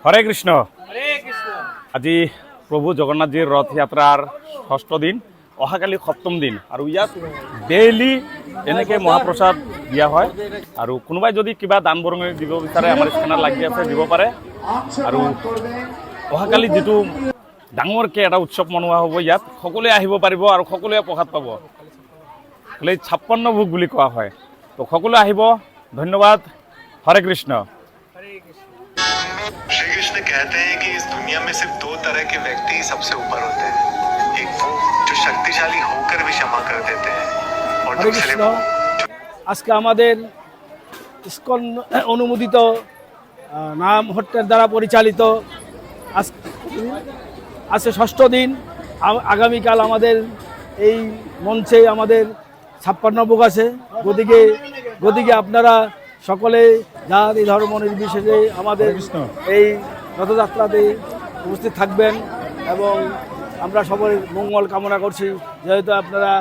হরে কৃষ্ণ। আজি প্রভু জগন্নাথজির রথ যাত্রার ষষ্ঠ দিন, অহাকালি সপ্তম দিন আৰু ইয়াত ডেইলি এনেকৈ মহাপ্ৰসাদ দিয়া হয়। আৰু কোনোবাই যদি কিবা দান বৰঙণি দিব বিচাৰে আমাৰ স্কেনাৰ লাগি আছে, দিব পাৰে। আৰু অহাকালি যিটো ডাঙৰকৈ এটা উৎসৱ মনোৱা হ'ব, ইয়াত সকলোৱে আহিব পাৰিব আৰু সকলোৱে প্ৰসাদ পাব। 56 ভোগ বুলি কোৱা হয়। তো সকলোৱে আহিব। ধন্যবাদ। হরে কৃষ্ণ। श्री कृष्ण कहते हैं कि इस दुनिया में सिर्फ दो तरह के व्यक्ति सबसे ऊपर होते हैं, एक वो जो शक्तिशाली होकर भी क्षमा कर देते हैं और হরে दूसरे কৃষ্ণ। वो আজকে আমাদের ইসকন অনুমোদিত নাম হট্টের দ্বারা পরিচালিত আজকে ষষ্ঠ দিন। আগামীকাল আমাদের এই মঞ্চে আমাদের 56 ভোগ আছে। গতিকে আপনারা সকলে জাতি ধর্ম নির্বিশেষে আমাদের এই রথযাত্রাতে উপস্থিত থাকবেন এবং আমরা সবার মঙ্গল কামনা করছি। যেহেতু আপনারা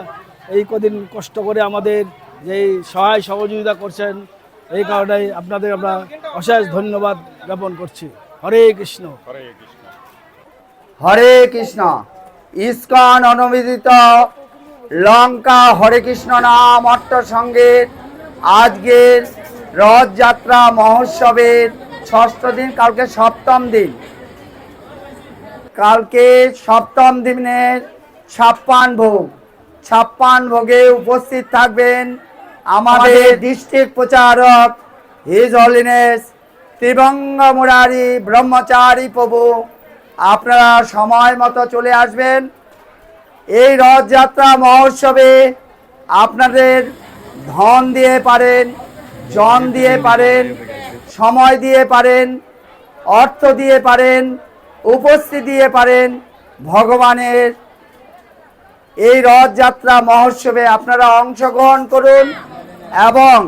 এই কদিন কষ্ট করে আমাদের যে সহায় সহযোগিতা করছেন, এই কারণে আপনাদের আমরা অশেষ ধন্যবাদ জ্ঞাপন করছি। হরে কৃষ্ণ। হরে কৃষ্ণ। ইসকন অনুমোদিত লঙ্কা হরে কৃষ্ণ নাম অট্ট সঙ্গের আজকের রথযাত্রা মহোৎসবের ষষ্ঠ দিন, কালকে সপ্তম দিন। কালকে সপ্তম দিনের 56 ভোগ। 56 ভোগে উপস্থিত থাকবেন আমাদের ডিস্ট্রিক্ট প্রচারক হিজ হলিনেস ত্রিভঙ্গ মুরারি ব্রহ্মচারী প্রভু। আপনারা সময় মতো চলে আসবেন। এই রথযাত্রা মহোৎসবে আপনাদের ধন দিয়ে পারেন, জন দিয়ে পারেন, সময় দিয়ে পারেন, অর্থ দিয়ে পারেন, উপস্থিতি দিয়ে পারেন। ভগবানের এই রথযাত্রা মহোৎসবে আপনারা অংশগ্রহণ করুন এবং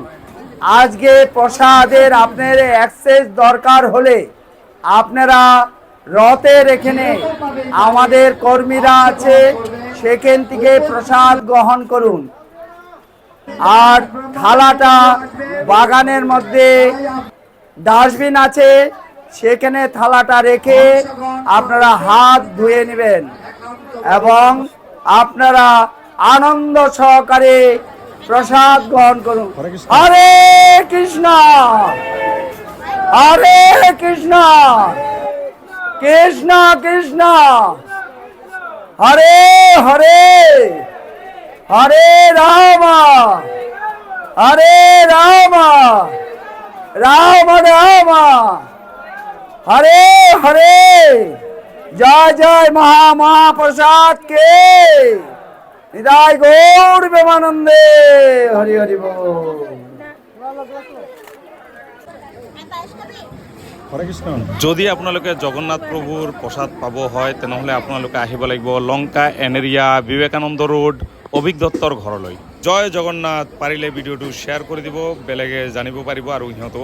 আজকে প্রসাদের আপনার অ্যাক্সেস দরকার হলে আপনারা রথের এখানে আমাদের কর্মীরা আছে, সেখান থেকে প্রসাদ গ্রহণ করুন। আর থালাটা বাগানের মধ্যে ডাস্টবিন আছে, সেখানে থালাটা রেখে আপনারা হাত ধুয়ে নেবেন এবং আপনারা আনন্দ সহকারে প্রসাদ গ্রহণ করুন। হরে কৃষ্ণ। হরে কৃষ্ণ। কৃষ্ণ কৃষ্ণ হরে হরে, হরে রাম হরে রাম, রাম রাম হরে হরে। জয় জয় মহাপ্রসাদ কে নিতাই গৌর প্রেমানন্দে। হরি হরি বল। যদি আপোনালোকে জগন্নাথ প্ৰভুৰ প্ৰসাদ পাব হয়, তেনেহ'লে আপোনালোকে আহিব লাগিব লংকা এনেৰিয়া বিবেকানন্দ ৰোড অভিক দত্তৰ ঘৰলৈ। জয় জগন্নাথ। পাৰিলে ভিডিঅ'টো শ্বেয়াৰ কৰি দিব, বেলেগে জানিব পাৰিব আৰু সিহঁতেও